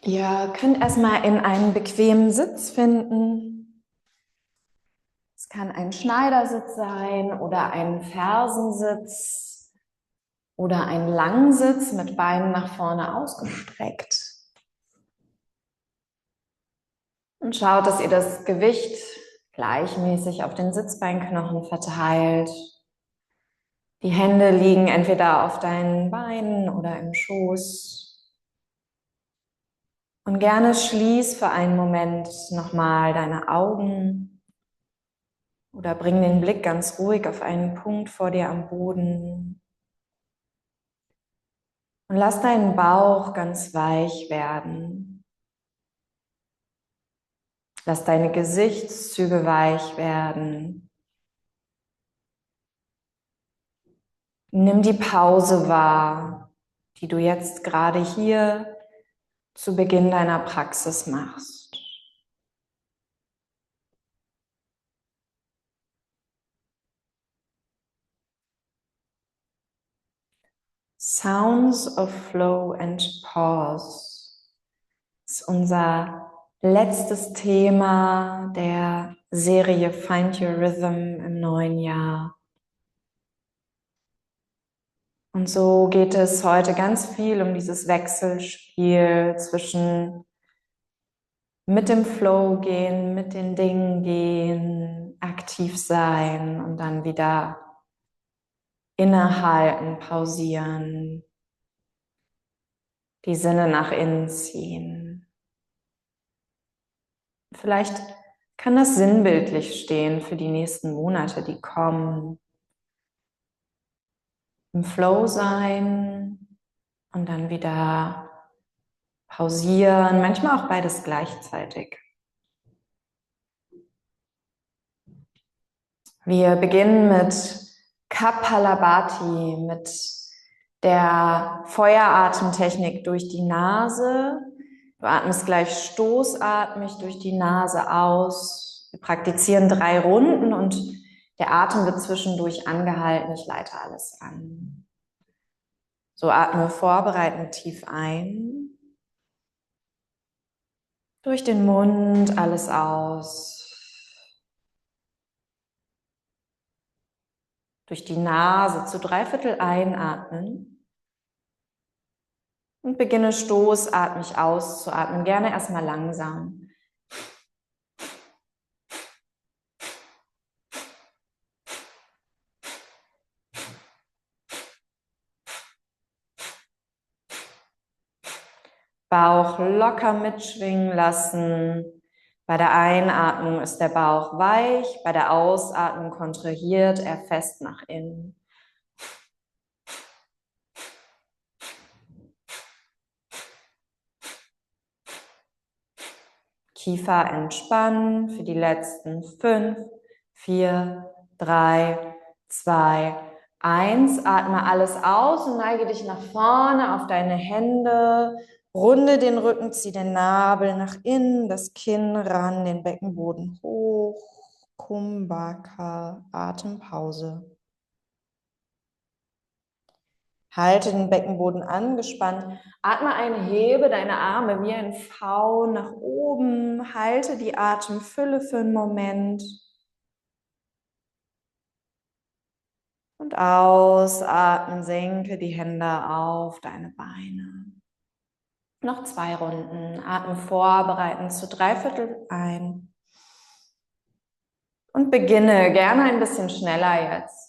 Ihr könnt erstmal in einen bequemen Sitz finden. Es kann ein Schneidersitz sein oder ein Fersensitz oder ein Langsitz mit Beinen nach vorne ausgestreckt. Und schaut, dass ihr das Gewicht gleichmäßig auf den Sitzbeinknochen verteilt. Die Hände liegen entweder auf deinen Beinen oder im Schoß. Und gerne schließ für einen Moment nochmal deine Augen oder bring den Blick ganz ruhig auf einen Punkt vor dir am Boden. Und lass deinen Bauch ganz weich werden. Lass deine Gesichtszüge weich werden. Nimm die Pause wahr, die du jetzt gerade hier zu Beginn deiner Praxis machst. Sounds of Flow and Pause ist unser letztes Thema der Serie Find Your Rhythm im neuen Jahr. Und so geht es heute ganz viel um dieses Wechselspiel zwischen mit dem Flow gehen, mit den Dingen gehen, aktiv sein und dann wieder innehalten, pausieren, die Sinne nach innen ziehen. Vielleicht kann das sinnbildlich stehen für die nächsten Monate, die kommen. Im Flow sein und dann wieder pausieren, manchmal auch beides gleichzeitig. Wir beginnen mit Kapalabhati, mit der Feueratemtechnik durch die Nase. Du atmest gleich stoßatmig durch die Nase aus. Wir praktizieren 3 Runden und der Atem wird zwischendurch angehalten. Ich leite alles an. So atme vorbereitend tief ein. Durch den Mund alles aus. Durch die Nase zu 3/4 einatmen. Und beginne stoßatmig auszuatmen. Gerne erstmal langsam. Bauch locker mitschwingen lassen. Bei der Einatmung ist der Bauch weich, bei der Ausatmung kontrahiert er fest nach innen. Kiefer entspannen für die letzten 5, 4, 3, 2, 1. Atme alles aus und neige dich nach vorne auf deine Hände. Runde den Rücken, zieh den Nabel nach innen, das Kinn ran, den Beckenboden hoch. Kumbhaka, Atempause. Halte den Beckenboden angespannt. Atme ein, hebe deine Arme wie ein V nach oben. Halte die Atemfülle für einen Moment. Und ausatmen, senke die Hände auf deine Beine. Noch 2 Runden. Atme vorbereiten zu 3/4 ein. Und beginne gerne ein bisschen schneller jetzt.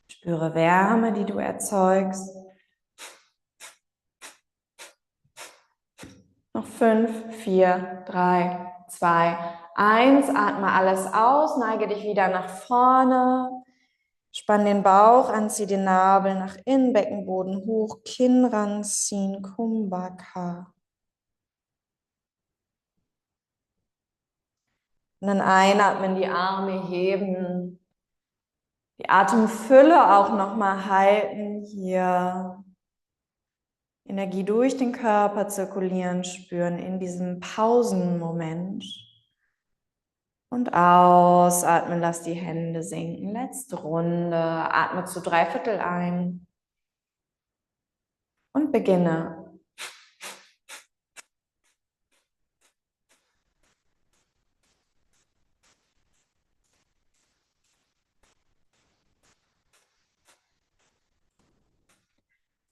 Spüre Wärme, die du erzeugst. Noch 5, 4, 3, 2, 1. Atme alles aus, neige dich wieder nach vorne. Spann den Bauch an, zieh den Nabel nach innen, Beckenboden hoch, Kinn ranziehen, Kumbhaka. Und dann einatmen, die Arme heben. Die Atemfülle auch nochmal halten hier. Energie durch den Körper zirkulieren spüren in diesem Pausenmoment. Und ausatmen, lass die Hände sinken. Letzte Runde. Atme zu 3/4 ein. Und beginne.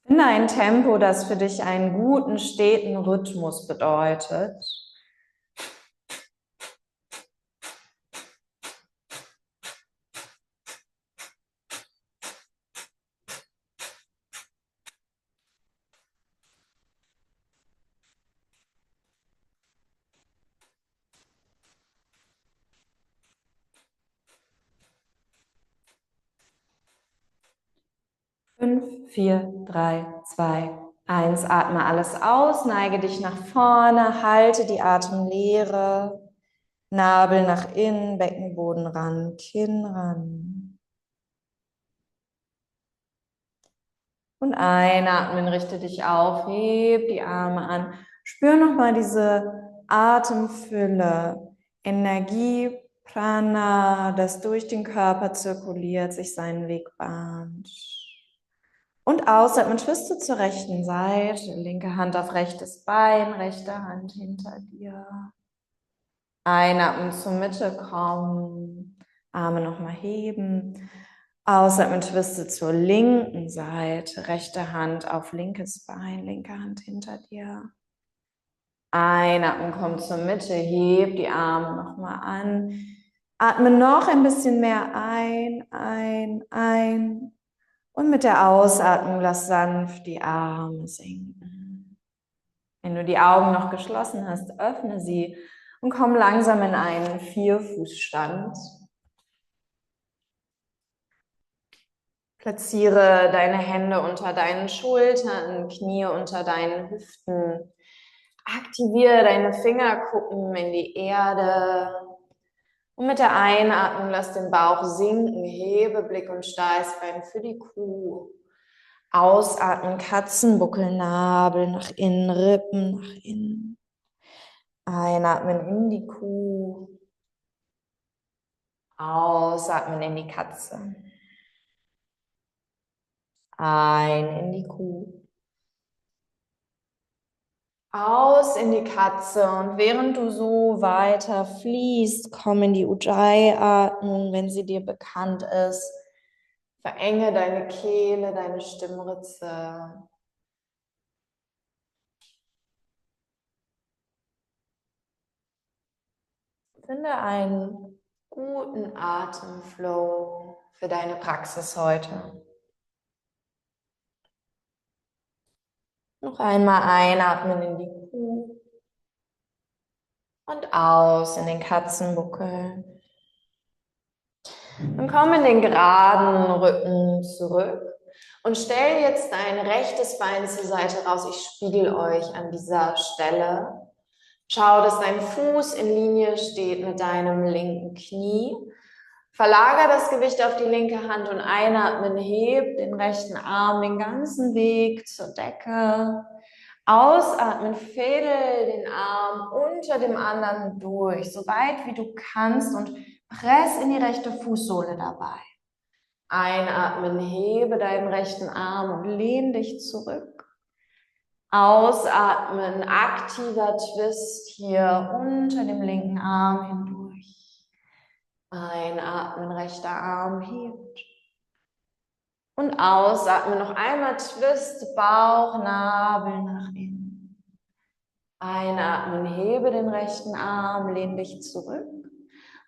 Finde ein Tempo, das für dich einen guten, steten Rhythmus bedeutet. Fünf, 4, 3, 2, 1. Atme alles aus, neige dich nach vorne, halte die Atemlehre. Nabel nach innen, Beckenboden ran, Kinn ran. Und einatmen, richte dich auf, heb die Arme an. Spür nochmal diese Atemfülle, Energie, Prana, das durch den Körper zirkuliert, sich seinen Weg bahnt. Und ausatmen, twiste zur rechten Seite, linke Hand auf rechtes Bein, rechte Hand hinter dir. Einatmen zur Mitte kommen, Arme nochmal heben. Ausatmen, twiste zur linken Seite, rechte Hand auf linkes Bein, linke Hand hinter dir. Einatmen, komm zur Mitte, heb die Arme nochmal an. Atme noch ein bisschen mehr ein. Und mit der Ausatmung lass sanft die Arme sinken. Wenn du die Augen noch geschlossen hast, öffne sie und komm langsam in einen Vierfußstand. Platziere deine Hände unter deinen Schultern, Knie unter deinen Hüften. Aktiviere deine Fingerkuppen in die Erde. Und mit der Einatmung lass den Bauch sinken, hebe Blick und Steißbein für die Kuh. Ausatmen, Katzenbuckel, Nabel nach innen, Rippen nach innen. Einatmen in die Kuh. Ausatmen in die Katze. Ein in die Kuh. Aus in die Katze. Und während du so weiter fließt, komm in die Ujjayi-Atmung, wenn sie dir bekannt ist. Verenge deine Kehle, deine Stimmritze. Finde einen guten Atemflow für deine Praxis heute. Noch einmal einatmen in die Kuh und aus in den Katzenbuckel. Dann komm in den geraden Rücken zurück und stell jetzt dein rechtes Bein zur Seite raus. Ich spiegel euch an dieser Stelle. Schau, dass dein Fuß in Linie steht mit deinem linken Knie. Verlagere das Gewicht auf die linke Hand und einatmen, heb den rechten Arm den ganzen Weg zur Decke. Ausatmen, fädel den Arm unter dem anderen durch, so weit wie du kannst und press in die rechte Fußsohle dabei. Einatmen, hebe deinen rechten Arm und lehn dich zurück. Ausatmen, aktiver Twist hier unter dem linken Arm hindurch. Einatmen, rechter Arm hebt. Und ausatmen, noch einmal Twist, Bauch, Nabel nach innen. Einatmen, hebe den rechten Arm, lehn dich zurück.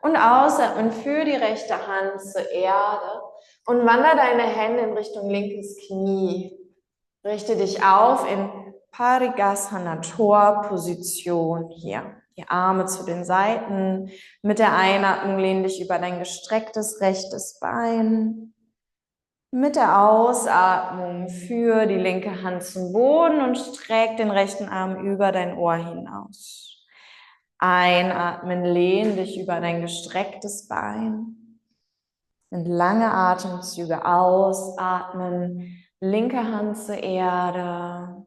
Und ausatmen, führe die rechte Hand zur Erde und wandere deine Hände in Richtung linkes Knie. Richte dich auf in Parigasana Tor-Position hier. Die Arme zu den Seiten. Mit der Einatmung lehn dich über dein gestrecktes rechtes Bein. Mit der Ausatmung führe die linke Hand zum Boden und streck den rechten Arm über dein Ohr hinaus. Einatmen, lehn dich über dein gestrecktes Bein. Und lange Atemzüge, ausatmen, linke Hand zur Erde.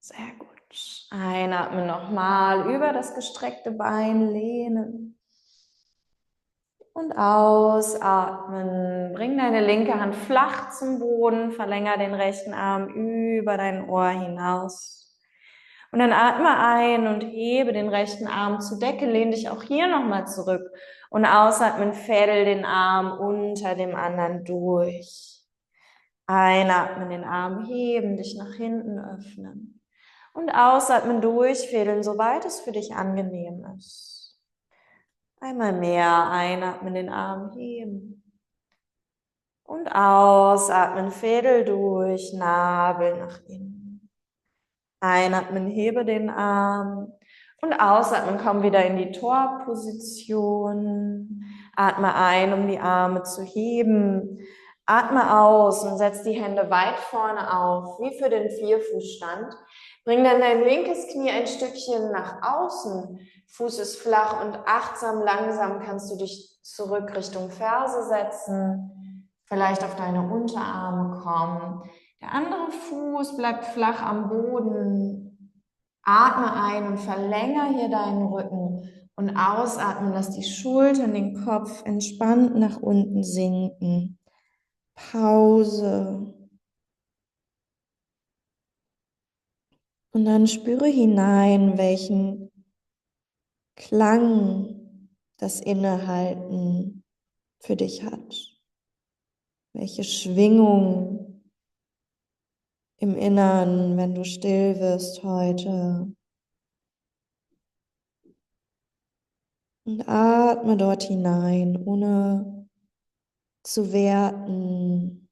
Sehr gut. Einatmen nochmal, über das gestreckte Bein lehnen. Und ausatmen, bring deine linke Hand flach zum Boden, verlängere den rechten Arm über dein Ohr hinaus. Und dann atme ein und hebe den rechten Arm zur Decke, lehn dich auch hier nochmal zurück. Und ausatmen, fädel den Arm unter dem anderen durch. Einatmen, den Arm heben, dich nach hinten öffnen. Und ausatmen, durchfädeln, soweit es für dich angenehm ist. Einmal mehr, einatmen, den Arm heben. Und ausatmen, Fädel durch, Nabel nach innen. Einatmen, hebe den Arm. Und ausatmen, komm wieder in die Torposition. Atme ein, um die Arme zu heben. Atme aus und setz die Hände weit vorne auf, wie für den Vierfußstand. Bring dann dein linkes Knie ein Stückchen nach außen. Fuß ist flach und achtsam, langsam kannst du dich zurück Richtung Ferse setzen. Vielleicht auf deine Unterarme kommen. Der andere Fuß bleibt flach am Boden. Atme ein und verlängere hier deinen Rücken. Und ausatmen, lass die Schultern, den Kopf entspannt nach unten sinken. Pause. Und dann spüre hinein, welchen Klang das Innehalten für dich hat. Welche Schwingung im Innern, wenn du still wirst heute. Und atme dort hinein, ohne zu werten.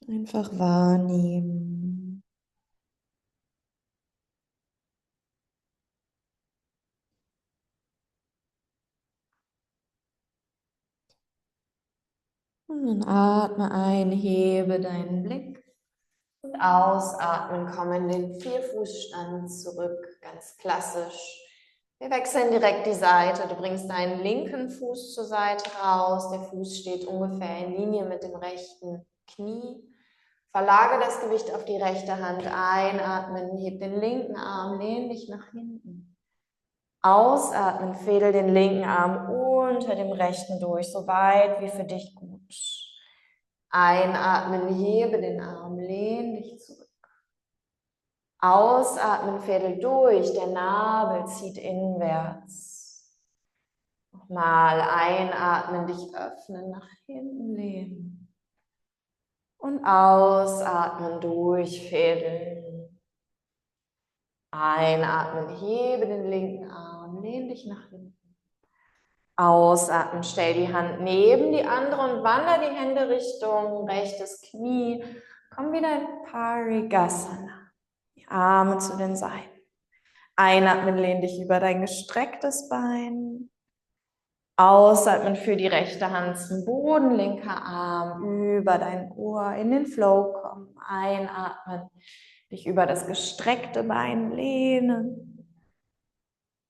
Einfach wahrnehmen. Und dann atme ein, hebe deinen Blick. Und ausatmen, komm in den Vierfußstand zurück, ganz klassisch. Wir wechseln direkt die Seite. Du bringst deinen linken Fuß zur Seite raus. Der Fuß steht ungefähr in Linie mit dem rechten Knie. Verlagere das Gewicht auf die rechte Hand. Einatmen, heb den linken Arm, lehn dich nach hinten. Ausatmen, fädel den linken Arm unter dem rechten durch, so weit wie für dich gut. Einatmen, hebe den Arm, lehn dich zurück. Ausatmen, Fädel durch, der Nabel zieht inwärts. Nochmal einatmen, dich öffnen, nach hinten lehnen. Und ausatmen, durchfädeln. Einatmen, hebe den linken Arm, lehn dich nach hinten. Ausatmen, stell die Hand neben die andere und wander die Hände Richtung rechtes Knie. Komm wieder in Parigasana. Die Arme zu den Seiten. Einatmen, lehn dich über dein gestrecktes Bein. Ausatmen, für die rechte Hand zum Boden, linker Arm über dein Ohr in den Flow kommen. Einatmen, dich über das gestreckte Bein lehnen.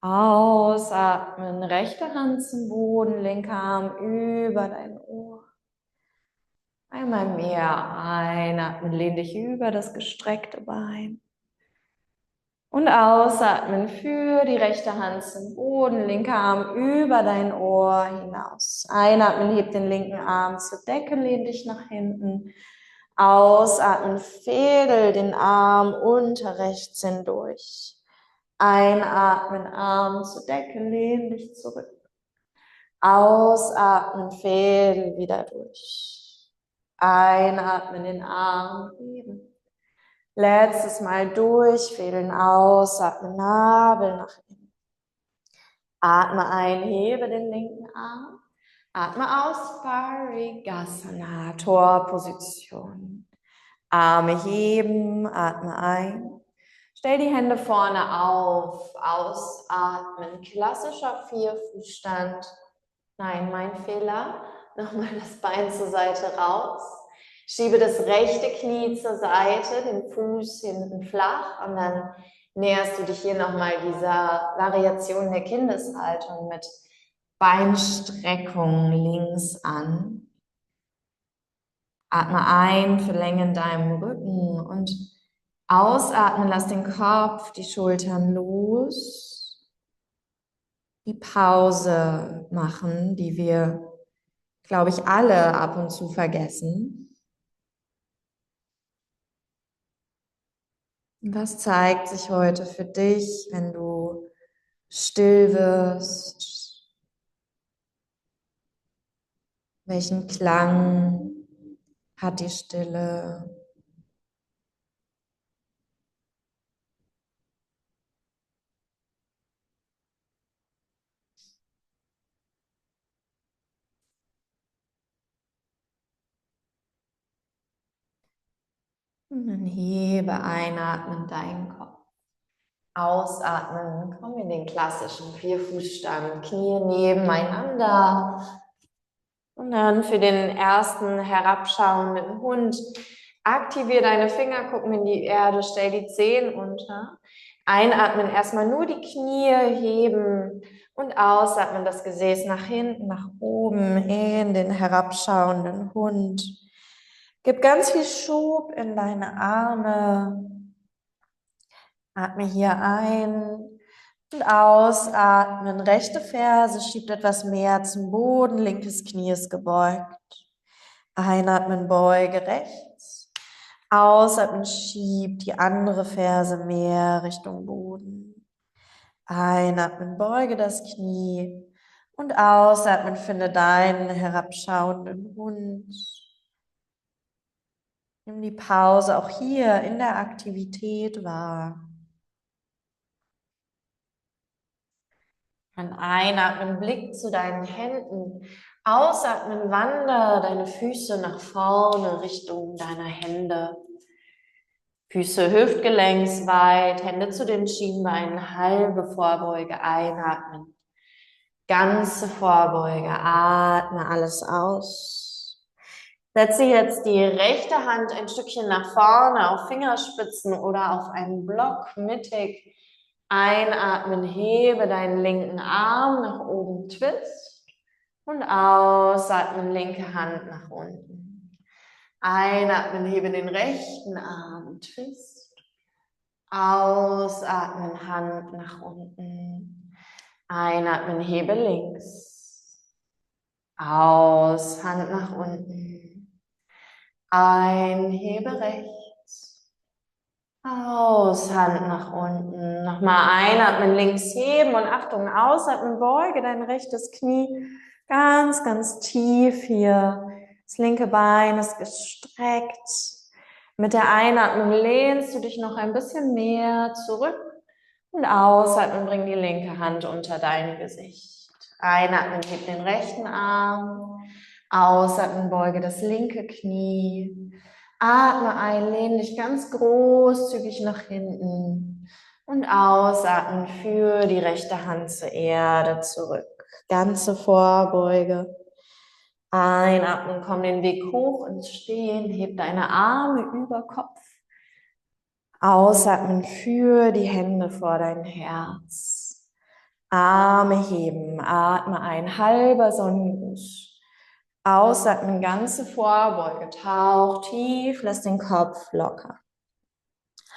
Ausatmen, rechte Hand zum Boden, linker Arm über dein Ohr. Einmal mehr einatmen, lehn dich über das gestreckte Bein. Und ausatmen, für die rechte Hand zum Boden, linker Arm über dein Ohr hinaus. Einatmen, heb den linken Arm zur Decke, lehn dich nach hinten. Ausatmen, fädel den Arm unter rechts hindurch. Einatmen, Arm zur Decke, lehn dich zurück. Ausatmen, fädel wieder durch. Einatmen, den Arm heben. Letztes Mal durchfädeln, ausatmen, Nabel nach innen. Atme ein, hebe den linken Arm. Atme aus, Parigasana, Torposition. Arme heben, atme ein. Stell die Hände vorne auf, ausatmen, klassischer Vierfußstand. Nein, mein Fehler. Nochmal das Bein zur Seite raus. Schiebe das rechte Knie zur Seite, den Fuß hinten flach und dann näherst du dich hier nochmal dieser Variation der Kindeshaltung mit Beinstreckung links an. Atme ein für Länge in deinem Rücken und ausatmen, lass den Kopf, die Schultern los. Die Pause machen, die wir, glaube ich, alle ab und zu vergessen. Und was zeigt sich heute für dich, wenn du still wirst? Welchen Klang hat die Stille? Und dann hebe einatmen deinen Kopf. Ausatmen, komm in den klassischen Vierfußstand, Knie nebeneinander. Und dann für den ersten herabschauenden Hund, aktiviere deine Finger, guck in die Erde, stell die Zehen unter. Einatmen, erstmal nur die Knie heben und ausatmen, das Gesäß nach hinten, nach oben in den herabschauenden Hund. Gib ganz viel Schub in deine Arme. Atme hier ein und ausatmen. Rechte Ferse schiebt etwas mehr zum Boden, linkes Knie ist gebeugt. Einatmen, beuge rechts. Ausatmen, schieb die andere Ferse mehr Richtung Boden. Einatmen, beuge das Knie. Und ausatmen, finde deinen herabschauenden Hund. Nimm die Pause auch hier in der Aktivität wahr. Dann einatmen, Blick zu deinen Händen. Ausatmen, wandere deine Füße nach vorne Richtung deiner Hände. Füße hüftgelenksweit, Hände zu den Schienbeinen, halbe Vorbeuge, einatmen. Ganze Vorbeuge, atme alles aus. Setze jetzt die rechte Hand ein Stückchen nach vorne auf Fingerspitzen oder auf einen Block mittig. Einatmen, hebe deinen linken Arm nach oben, Twist. Und ausatmen, linke Hand nach unten. Einatmen, hebe den rechten Arm, Twist. Ausatmen, Hand nach unten. Einatmen, hebe links. Aus, Hand nach unten. Ein, hebe rechts. Aus, Hand nach unten. Nochmal einatmen, links heben und Achtung, ausatmen, beuge dein rechtes Knie ganz, ganz tief hier. Das linke Bein ist gestreckt. Mit der Einatmung lehnst du dich noch ein bisschen mehr zurück und ausatmen, bring die linke Hand unter dein Gesicht. Einatmen, heb den rechten Arm. Ausatmen, beuge das linke Knie. Atme ein, lehn dich ganz großzügig nach hinten und ausatmen, führe die rechte Hand zur Erde zurück. Ganze Vorbeuge. Einatmen, komm den Weg hoch ins Stehen, heb deine Arme über Kopf. Ausatmen, führe die Hände vor dein Herz. Arme heben, atme ein, halber Sonnengruß. Ausatmen, ganze Vorbeuge, tauch tief, lass den Kopf locker.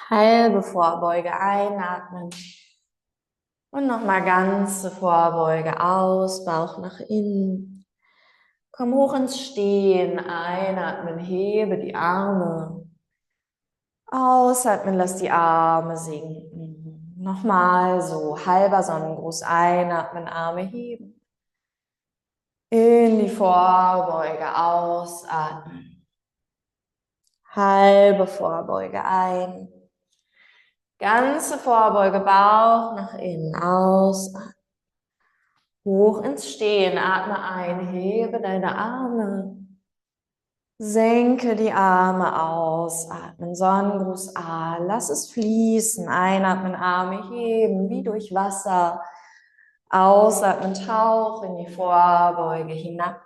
Halbe Vorbeuge, einatmen. Und nochmal ganze Vorbeuge aus, Bauch nach innen. Komm hoch ins Stehen, einatmen, hebe die Arme. Ausatmen, lass die Arme sinken. Nochmal so, halber Sonnengruß, einatmen, Arme heben. In die Vorbeuge, ausatmen. Halbe Vorbeuge ein. Ganze Vorbeuge, Bauch nach innen, ausatmen. Hoch ins Stehen, atme ein, hebe deine Arme. Senke die Arme aus, atmen, Sonnengruß A, lass es fließen, einatmen, Arme heben, wie durch Wasser. Ausatmen, tauch in die Vorbeuge hinab.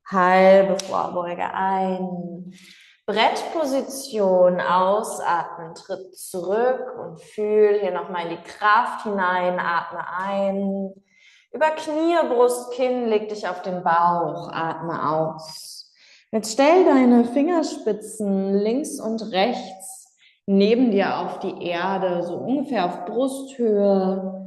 Halbe Vorbeuge ein. Brettposition, ausatmen, tritt zurück und fühl hier nochmal in die Kraft hinein, atme ein. Über Knie, Brust, Kinn, leg dich auf den Bauch, atme aus. Jetzt stell deine Fingerspitzen links und rechts neben dir auf die Erde, so ungefähr auf Brusthöhe.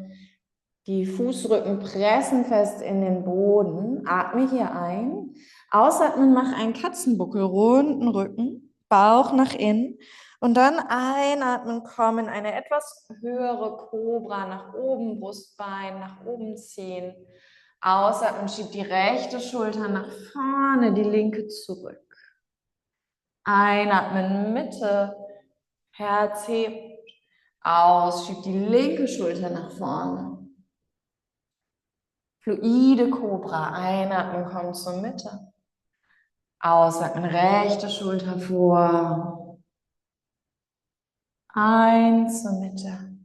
Die Fußrücken pressen fest in den Boden. Atme hier ein. Ausatmen, mach einen Katzenbuckel, runden Rücken, Bauch nach innen. Und dann einatmen, komm in eine etwas höhere Kobra nach oben, Brustbein nach oben ziehen. Ausatmen, schieb die rechte Schulter nach vorne, die linke zurück. Einatmen, Mitte, Herz hebt. Aus, schieb die linke Schulter nach vorne. Fluide Kobra, einatmen, komm zur Mitte. Ausatmen, rechte Schulter vor. Ein zur Mitte.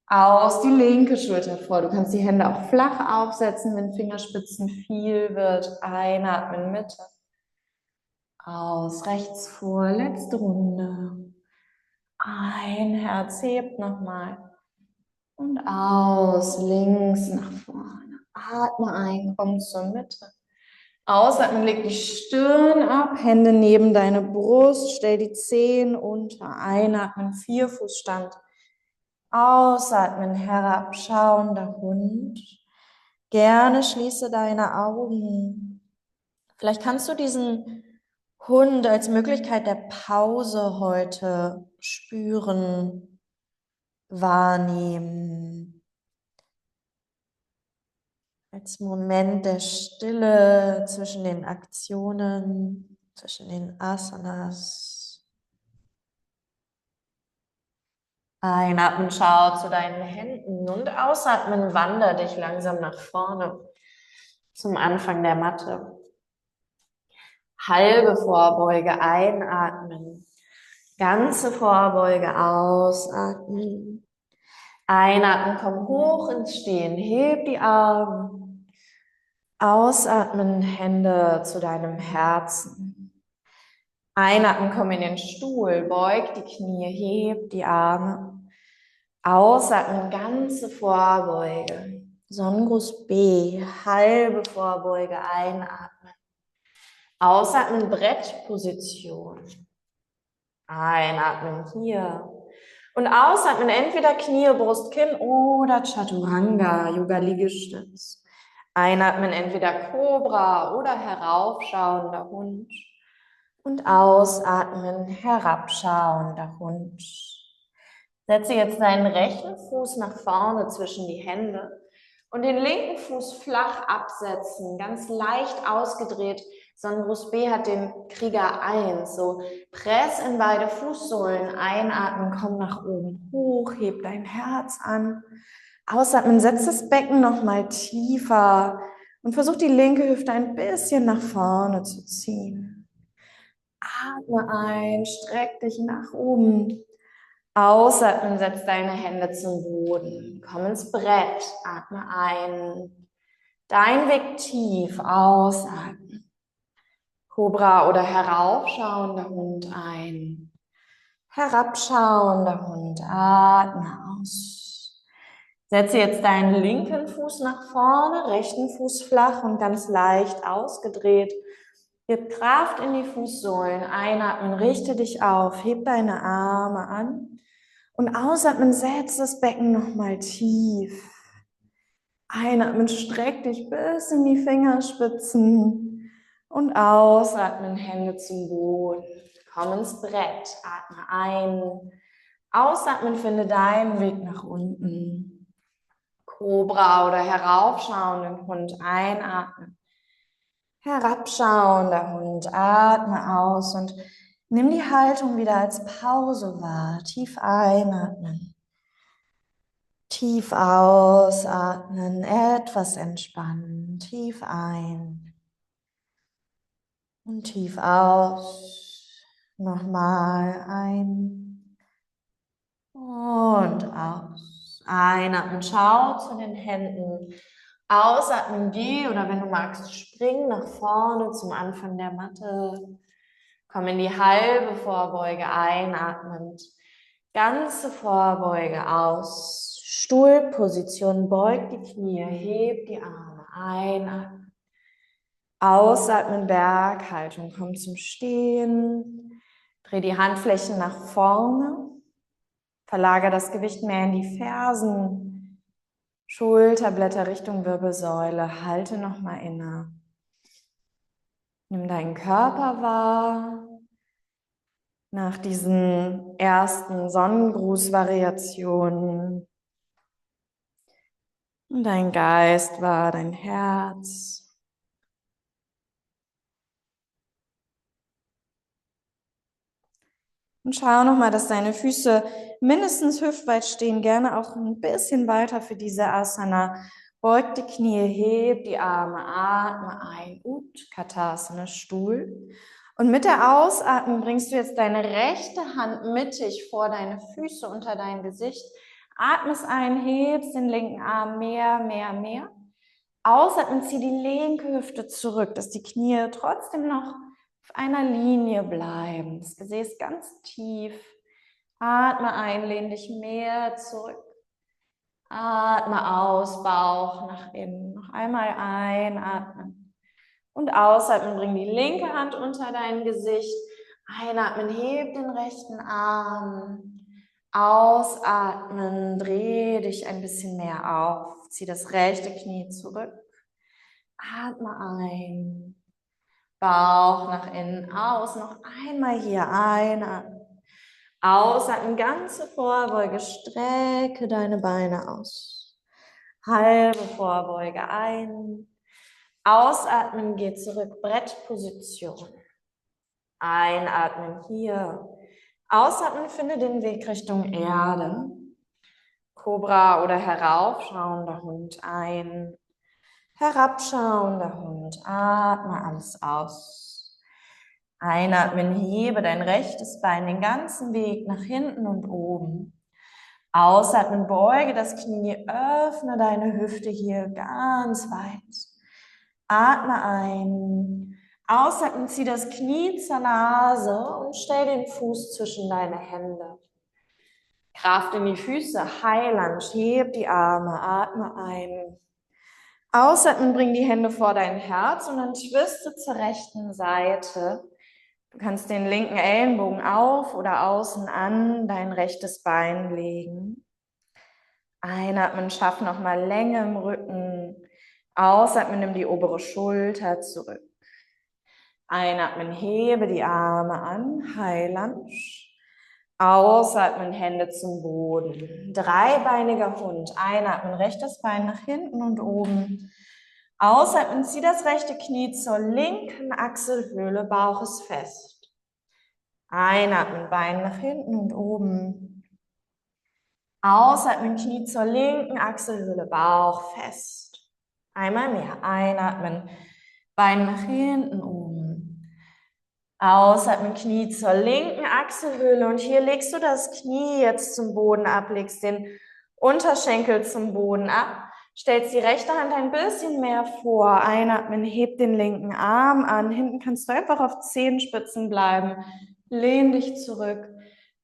Aus, die linke Schulter vor. Du kannst die Hände auch flach aufsetzen, wenn Fingerspitzen viel wird. Einatmen, Mitte. Aus, rechts vor, letzte Runde. Ein, Herz hebt nochmal. Und aus, links nach vorne. Atme ein, komm zur Mitte. Ausatmen, leg die Stirn ab, Hände neben deine Brust, stell die Zehen unter. Einatmen, Vierfußstand. Ausatmen, herabschauender Hund. Gerne schließe deine Augen. Vielleicht kannst du diesen Hund als Möglichkeit der Pause heute spüren, wahrnehmen. Als Moment der Stille zwischen den Aktionen, zwischen den Asanas. Einatmen, schau zu deinen Händen und ausatmen, wander dich langsam nach vorne zum Anfang der Matte. Halbe Vorbeuge einatmen, ganze Vorbeuge ausatmen. Einatmen, komm hoch ins Stehen, heb die Arme. Ausatmen, Hände zu deinem Herzen. Einatmen, komm in den Stuhl, beug die Knie, heb die Arme. Ausatmen, ganze Vorbeuge. Sonnengruß B, halbe Vorbeuge einatmen. Ausatmen, Brettposition. Einatmen hier. Und ausatmen, entweder Knie, Brust, Kinn oder Chaturanga, Yoga-Liegestütz. Einatmen, entweder Kobra oder heraufschauender Hund. Und ausatmen, herabschauender Hund. Setze jetzt deinen rechten Fuß nach vorne zwischen die Hände und den linken Fuß flach absetzen, ganz leicht ausgedreht. Sonnengruß B hat den Krieger 1. So, press in beide Fußsohlen, einatmen, komm nach oben hoch, heb dein Herz an. Ausatmen, setz das Becken nochmal tiefer und versuch die linke Hüfte ein bisschen nach vorne zu ziehen. Atme ein, streck dich nach oben. Ausatmen, setz deine Hände zum Boden. Komm ins Brett, atme ein. Dein Weg tief, ausatmen. Kobra oder heraufschauender Hund ein. Herabschauender Hund, atme aus. Setze jetzt deinen linken Fuß nach vorne, rechten Fuß flach und ganz leicht ausgedreht. Gib Kraft in die Fußsohlen, einatmen, richte dich auf, heb deine Arme an und ausatmen, setz das Becken nochmal tief. Einatmen, streck dich bis in die Fingerspitzen und ausatmen, Hände zum Boden. Komm ins Brett, atme ein. Ausatmen, finde deinen Weg nach unten. Kobra oder heraufschauenden Hund, einatmen. Herabschauender Hund, atme aus und nimm die Haltung wieder als Pause wahr. Tief einatmen. Tief ausatmen, etwas entspannen. Tief ein und tief aus. Nochmal ein und aus. Einatmen, schau zu den Händen Ausatmen, geh oder wenn du magst, spring nach vorne zum Anfang der Matte. Komm in die halbe Vorbeuge einatmend. Ganze Vorbeuge aus. Stuhlposition, beug die Knie, heb die Arme. Einatmen. Ausatmen, Berghaltung. Komm zum Stehen. Dreh die Handflächen nach vorne. Verlagere das Gewicht mehr in die Fersen. Schulterblätter Richtung Wirbelsäule. Halte nochmal inne. Nimm deinen Körper wahr. Nach diesen ersten Sonnengrußvariationen. Und dein Geist wahr, dein Herz. Und schau nochmal, dass deine Füße mindestens hüftweit stehen, gerne auch ein bisschen weiter für diese Asana. Beug die Knie, heb die Arme, atme ein, Utkatasana, Stuhl. Und mit der Ausatmung bringst du jetzt deine rechte Hand mittig vor deine Füße unter dein Gesicht. Atmest ein, hebst den linken Arm mehr, mehr, mehr. Ausatmen, zieh die linke Hüfte zurück, dass die Knie trotzdem noch auf einer Linie bleiben. Das Gesäß ganz tief. Atme ein, lehn dich mehr zurück. Atme aus, Bauch nach innen. Noch einmal einatmen. Und ausatmen, bring die linke Hand unter dein Gesicht. Einatmen, heb den rechten Arm. Ausatmen, dreh dich ein bisschen mehr auf. Zieh das rechte Knie zurück. Atme ein. Bauch nach innen, aus. Noch einmal hier einatmen. Ausatmen, ganze Vorbeuge. Strecke deine Beine aus. Halbe Vorbeuge ein. Ausatmen, geh zurück. Brettposition. Einatmen hier. Ausatmen, finde den Weg Richtung Erde. Kobra oder heraufschauender Hund ein. Herabschauender Hund. Atme alles aus. Einatmen, hebe dein rechtes Bein den ganzen Weg nach hinten und oben. Ausatmen, beuge das Knie, öffne deine Hüfte hier ganz weit. Atme ein. Ausatmen, zieh das Knie zur Nase und stell den Fuß zwischen deine Hände. Kraft in die Füße, High Lunge, heb die Arme, atme ein. Ausatmen, bring die Hände vor dein Herz und dann twiste zur rechten Seite. Du kannst den linken Ellenbogen auf oder außen an dein rechtes Bein legen. Einatmen, schaff nochmal Länge im Rücken. Ausatmen, nimm die obere Schulter zurück. Einatmen, hebe die Arme an, High Lunge. Ausatmen, Hände zum Boden. Dreibeiniger Hund. Einatmen, rechtes Bein nach hinten und oben. Ausatmen, zieh das rechte Knie zur linken Achselhöhle, Bauch ist fest. Einatmen, Bein nach hinten und oben. Ausatmen, Knie zur linken Achselhöhle, Bauch fest. Einmal mehr. Einatmen, Bein nach hinten, oben. Ausatmen, Knie zur linken Achselhöhle und hier legst du das Knie jetzt zum Boden ab, legst den Unterschenkel zum Boden ab, stellst die rechte Hand ein bisschen mehr vor, einatmen, heb den linken Arm an, hinten kannst du einfach auf Zehenspitzen bleiben, lehn dich zurück,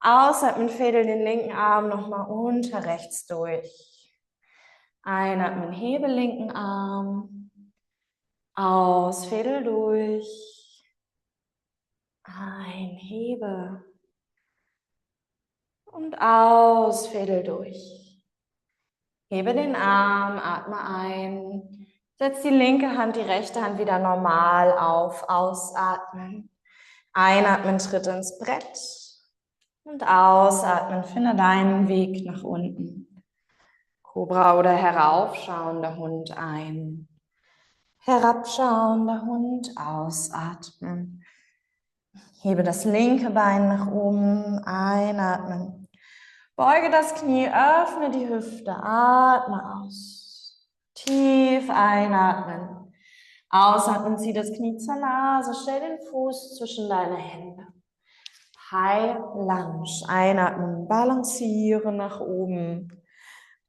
ausatmen, fädel den linken Arm nochmal unter rechts durch, einatmen, hebe linken Arm, aus, fädel durch, einhebe und aus, fädel durch. Hebe den Arm, atme ein. Setz die linke Hand, die rechte Hand wieder normal auf, ausatmen. Einatmen, Tritt ins Brett und ausatmen, finde deinen Weg nach unten. Kobra oder heraufschauender Hund ein. Herabschauender Hund, ausatmen. Hebe das linke Bein nach oben, einatmen. Beuge das Knie, öffne die Hüfte, atme aus. Tief einatmen. Ausatmen, zieh das Knie zur Nase, stell den Fuß zwischen deine Hände. High Lunge. Einatmen, balanciere nach oben.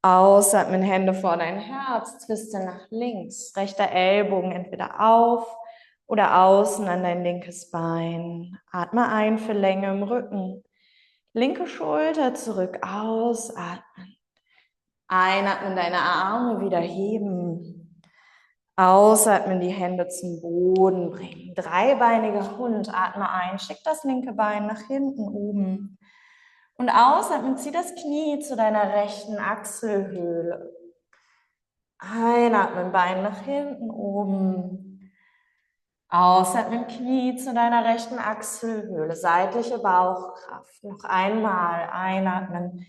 Ausatmen, Hände vor dein Herz, twiste nach links. Rechter Ellbogen entweder auf oder außen an dein linkes Bein. Atme ein für Länge im Rücken. Linke Schulter zurück, ausatmen. Einatmen, deine Arme wieder heben. Ausatmen, die Hände zum Boden bringen. Dreibeiniger Hund, atme ein, schick das linke Bein nach hinten oben. Und ausatmen, zieh das Knie zu deiner rechten Achselhöhle. Einatmen, Bein nach hinten oben. Ausatmen, Knie zu deiner rechten Achselhöhle. Seitliche Bauchkraft. Noch einmal einatmen,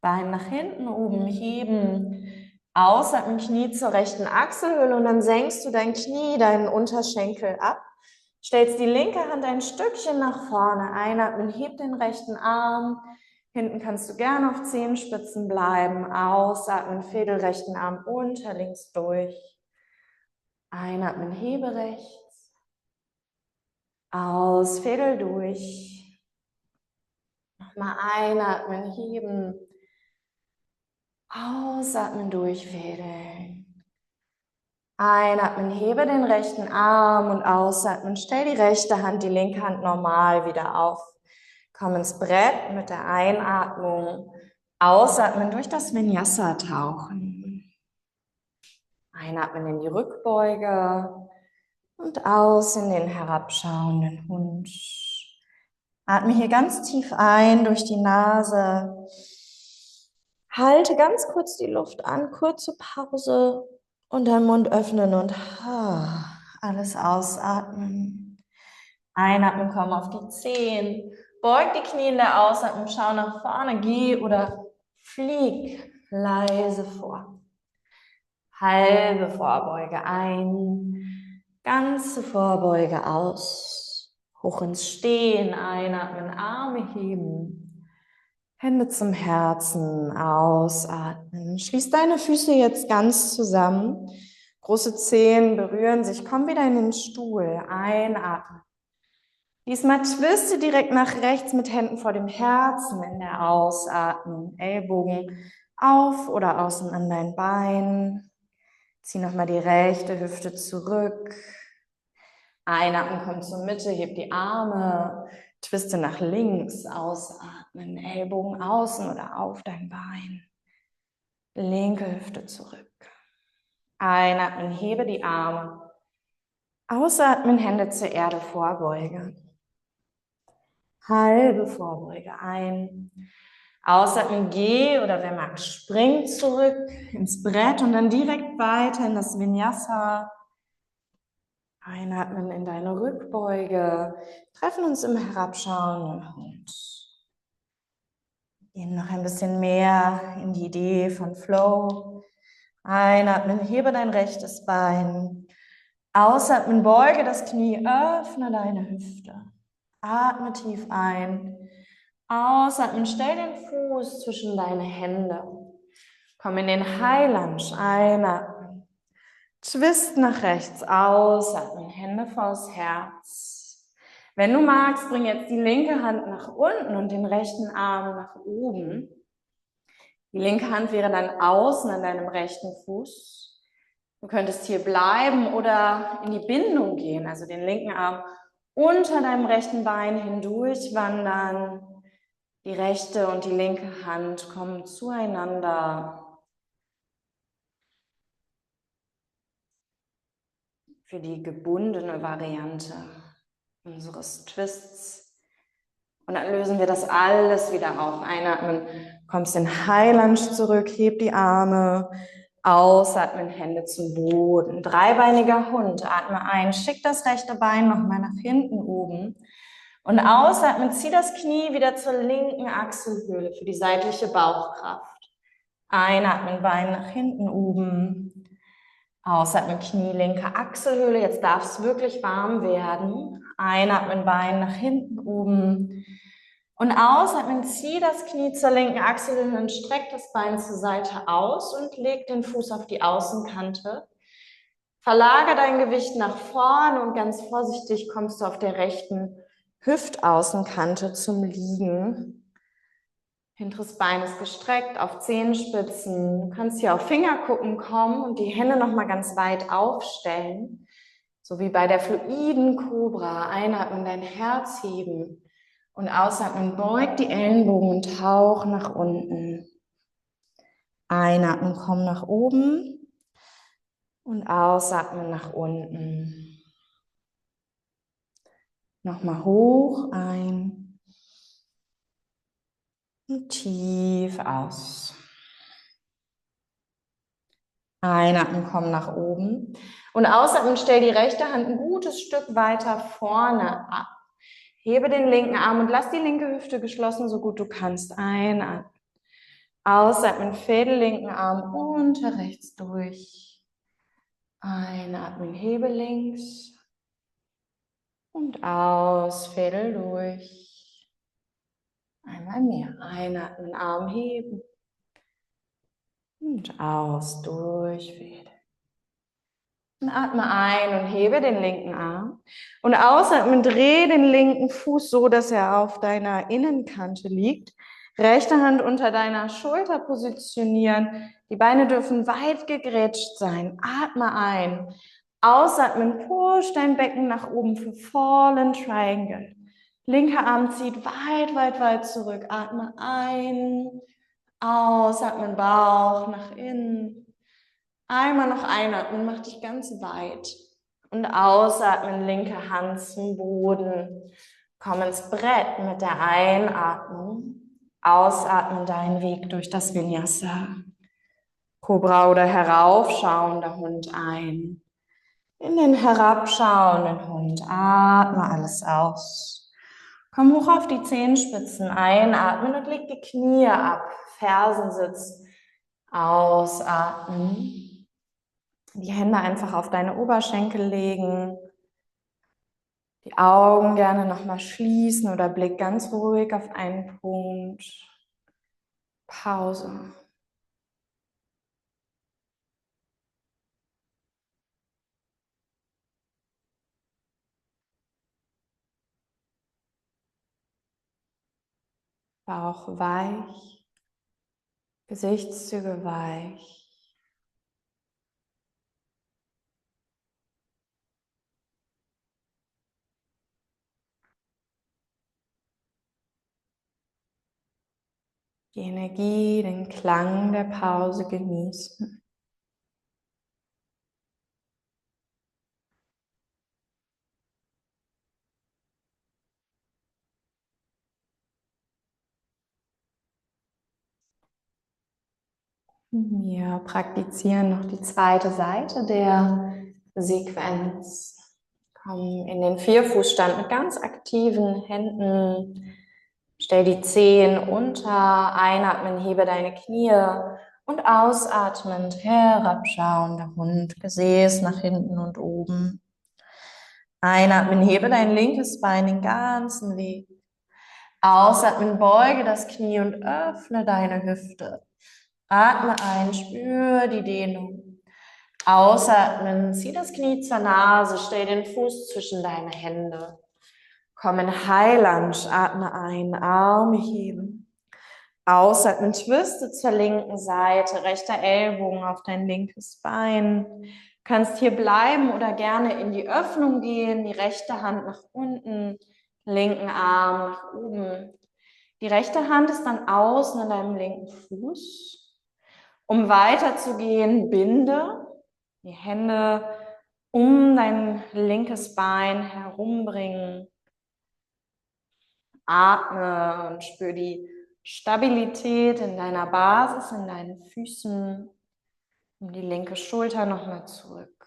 Bein nach hinten oben heben. Ausatmen, Knie zur rechten Achselhöhle und dann senkst du dein Knie, deinen Unterschenkel ab. Stellst die linke Hand ein Stückchen nach vorne. Einatmen, heb den rechten Arm. Hinten kannst du gerne auf Zehenspitzen bleiben. Ausatmen, fädel rechten Arm unter, links durch. Einatmen, hebe rechts. Aus, fädel durch. Nochmal einatmen, heben. Ausatmen, durchfädeln. Einatmen, hebe den rechten Arm und ausatmen. Stell die rechte Hand, die linke Hand normal wieder auf. Komm ins Brett mit der Einatmung. Ausatmen, durch das Vinyasa tauchen. Einatmen in die Rückbeuge und aus in den herabschauenden Hund. Atme hier ganz tief ein durch die Nase. Halte ganz kurz die Luft an, kurze Pause und deinen Mund öffnen und alles ausatmen. Einatmen, komm auf die Zehen. Beug die Knie in der Ausatmung, schau nach vorne, geh oder flieg leise vor. Halbe Vorbeuge ein, ganze Vorbeuge aus. Hoch ins Stehen, einatmen, Arme heben. Hände zum Herzen, ausatmen. Schließ deine Füße jetzt ganz zusammen. Große Zehen berühren sich. Komm wieder in den Stuhl. Einatmen. Diesmal twiste direkt nach rechts mit Händen vor dem Herzen in der Ausatmung. Ellbogen auf oder außen an dein Bein. Zieh nochmal die rechte Hüfte zurück. Einatmen, komm zur Mitte, heb die Arme. Twiste nach links, ausatmen, Ellbogen außen oder auf dein Bein. Linke Hüfte zurück. Einatmen, hebe die Arme. Ausatmen, Hände zur Erde, Vorbeuge. Halbe Vorbeuge ein. Ausatmen, geh oder wer mag, spring zurück ins Brett und dann direkt weiter in das Vinyasa. Einatmen in deine Rückbeuge. Treffen uns im herabschauenden Hund. Gehen noch ein bisschen mehr in die Idee von Flow. Einatmen, hebe dein rechtes Bein. Ausatmen, beuge das Knie, öffne deine Hüfte. Atme tief ein. Ausatmen, stell den Fuß zwischen deine Hände. Komm in den High Lunge, einatmen. Twist nach rechts, ausatmen, Hände vors Herz. Wenn du magst, bring jetzt die linke Hand nach unten und den rechten Arm nach oben. Die linke Hand wäre dann außen an deinem rechten Fuß. Du könntest hier bleiben oder in die Bindung gehen, also den linken Arm unter deinem rechten Bein hindurch wandern. Die rechte und die linke Hand kommen zueinander. Für die gebundene Variante unseres Twists. Und dann lösen wir das alles wieder auf. Einatmen, kommst in High Lunge zurück, heb die Arme. Ausatmen, Hände zum Boden. Dreibeiniger Hund, atme ein, schick das rechte Bein nochmal nach hinten oben. Und ausatmen, zieh das Knie wieder zur linken Achselhöhle für die seitliche Bauchkraft. Einatmen, Bein nach hinten oben. Ausatmen, Knie, linke Achselhöhle. Jetzt darf es wirklich warm werden. Einatmen, Bein nach hinten oben. Und ausatmen, zieh das Knie zur linken Achselhöhle und streck das Bein zur Seite aus und leg den Fuß auf die Außenkante. Verlagere dein Gewicht nach vorne und ganz vorsichtig kommst du auf der rechten Hüftaußenkante zum Liegen. Hinteres Bein ist gestreckt auf Zehenspitzen. Du kannst hier auf Fingerkuppen kommen und die Hände nochmal ganz weit aufstellen. So wie bei der fluiden Kobra. Einatmen, dein Herz heben. Und ausatmen, beug die Ellenbogen und tauch nach unten. Einatmen, komm nach oben. Und ausatmen nach unten. Nochmal hoch ein. Und tief aus. Einatmen, komm nach oben. Und ausatmen, stell die rechte Hand ein gutes Stück weiter vorne ab. Hebe den linken Arm und lass die linke Hüfte geschlossen, so gut du kannst. Einatmen. Ausatmen, fädel linken Arm unter rechts durch. Einatmen, hebe links. Und aus, fädel durch. Einmal mehr. Einatmen, Arm heben. Und aus, durchfädeln. Und atme ein und hebe den linken Arm. Und ausatmen, dreh den linken Fuß so, dass er auf deiner Innenkante liegt. Rechte Hand unter deiner Schulter positionieren. Die Beine dürfen weit gegrätscht sein. Atme ein. Ausatmen, push dein Becken nach oben für Fallen Triangle. Linker Arm zieht weit, weit, weit zurück. Atme ein. Ausatmen, Bauch nach innen. Einmal noch einatmen, mach dich ganz weit. Und ausatmen, linke Hand zum Boden. Komm ins Brett mit der Einatmung. Ausatmen, deinen Weg durch das Vinyasa. Cobra oder heraufschauender Hund ein. In den herabschauenden Hund. Atme alles aus. Komm hoch auf die Zehenspitzen. Einatmen und leg die Knie ab. Fersensitz. Ausatmen. Die Hände einfach auf deine Oberschenkel legen. Die Augen gerne nochmal schließen oder Blick ganz ruhig auf einen Punkt. Pause. Bauch weich. Gesichtszüge weich. Die Energie, den Klang der Pause genießen. Wir praktizieren noch die zweite Seite der Sequenz. Komm in den Vierfußstand mit ganz aktiven Händen. Stell die Zehen unter, einatmen, hebe deine Knie und ausatmend herabschauender Hund, Gesäß nach hinten und oben. Einatmen, hebe dein linkes Bein den ganzen Weg. Ausatmen, beuge das Knie und öffne deine Hüfte. Atme ein, spür die Dehnung. Ausatmen, zieh das Knie zur Nase, stell den Fuß zwischen deine Hände. Komm in High Lunge, atme ein, Arme heben. Ausatmen, twiste zur linken Seite, rechter Ellbogen auf dein linkes Bein. Du kannst hier bleiben oder gerne in die Öffnung gehen, die rechte Hand nach unten, linken Arm nach oben. Die rechte Hand ist dann außen an deinem linken Fuß. Um weiterzugehen, binde die Hände um dein linkes Bein herumbringen. Atme und spür die Stabilität in deiner Basis, in deinen Füßen. Um die linke Schulter nochmal zurück.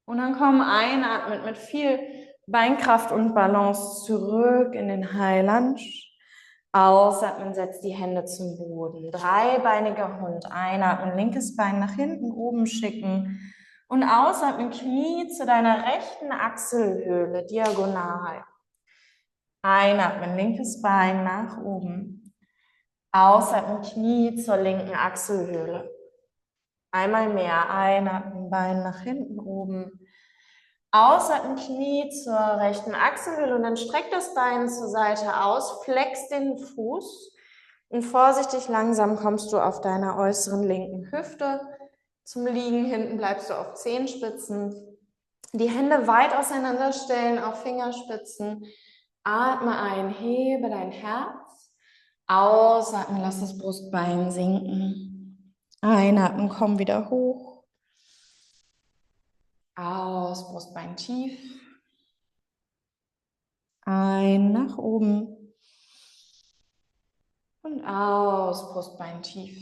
Und dann komm einatmen mit viel Beinkraft und Balance zurück in den High Lunge. Ausatmen, setz die Hände zum Boden. Dreibeiniger Hund. Einatmen, linkes Bein nach hinten oben schicken. Und ausatmen, Knie zu deiner rechten Achselhöhle, diagonal. Einatmen, linkes Bein nach oben. Ausatmen, Knie zur linken Achselhöhle. Einmal mehr. Einatmen, Bein nach hinten oben. Ausatmen, Knie zur rechten Achselhöhle und dann streck das Bein zur Seite aus, flex den Fuß, Und vorsichtig langsam kommst du auf deiner äußeren linken Hüfte zum Liegen. Hinten bleibst du auf Zehenspitzen. Die Hände weit auseinander stellen auf Fingerspitzen. Atme ein, hebe dein Herz. Ausatmen, lass das Brustbein sinken. Einatmen, komm wieder hoch. Aus, Brustbein tief. Ein, nach oben. Und aus, Brustbein tief.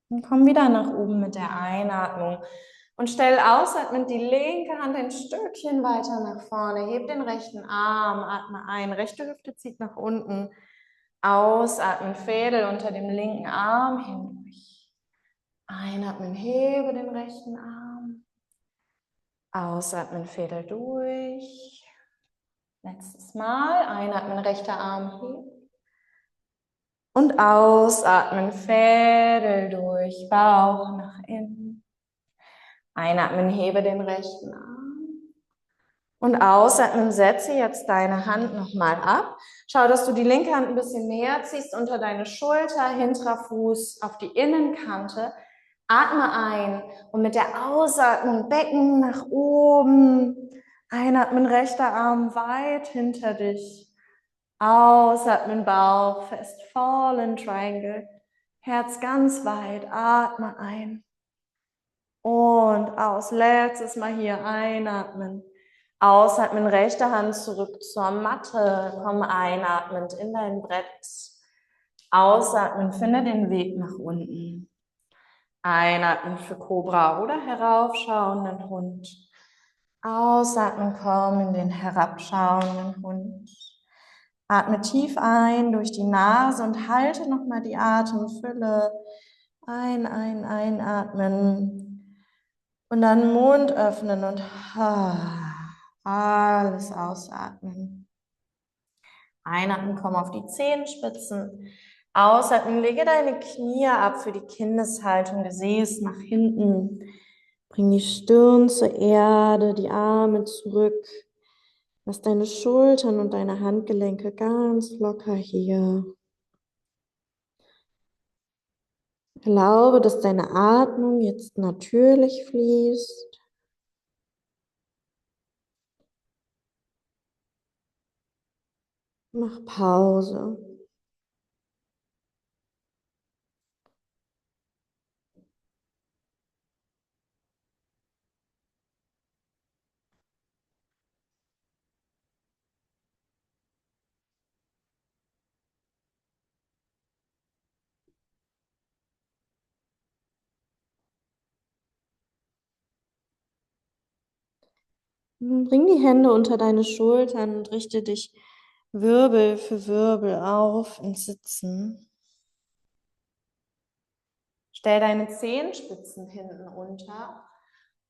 Und komm wieder nach oben mit der Einatmung. Und stell ausatmend die linke Hand ein Stückchen weiter nach vorne. Heb den rechten Arm, atme ein. Rechte Hüfte zieht nach unten. Ausatmen, Fädel unter dem linken Arm hindurch. Einatmen, hebe den rechten Arm. Ausatmen, Fädel durch. Letztes Mal. Einatmen, rechter Arm hebt. Und ausatmen, Fädel durch, Bauch nach innen. Einatmen, hebe den rechten Arm. Und ausatmen, setze jetzt deine Hand nochmal ab. Schau, dass du die linke Hand ein bisschen näher ziehst unter deine Schulter, hinterer Fuß auf die Innenkante. Atme ein und mit der Ausatmung Becken nach oben. Einatmen, rechter Arm weit hinter dich. Ausatmen, Bauch fest, Fallen Triangle. Herz ganz weit, atme ein. Und aus, letztes Mal hier einatmen. Ausatmen, rechte Hand zurück zur Matte. Komm einatmend in dein Brett. Ausatmen, finde den Weg nach unten. Einatmen für Cobra oder heraufschauenden Hund. Ausatmen, komm in den herabschauenden Hund. Atme tief ein durch die Nase und halte nochmal die Atemfülle. Einatmen. Und dann Mund öffnen und alles ausatmen. Einatmen, komm auf die Zehenspitzen. Ausatmen, lege deine Knie ab für die Kindeshaltung, Gesäß nach hinten. Bring die Stirn zur Erde, die Arme zurück. Lass deine Schultern und deine Handgelenke ganz locker hier. Erlaube, dass deine Atmung jetzt natürlich fließt. Mach Pause. Bring die Hände unter deine Schultern und richte dich Wirbel für Wirbel auf ins Sitzen. Stell deine Zehenspitzen hinten unter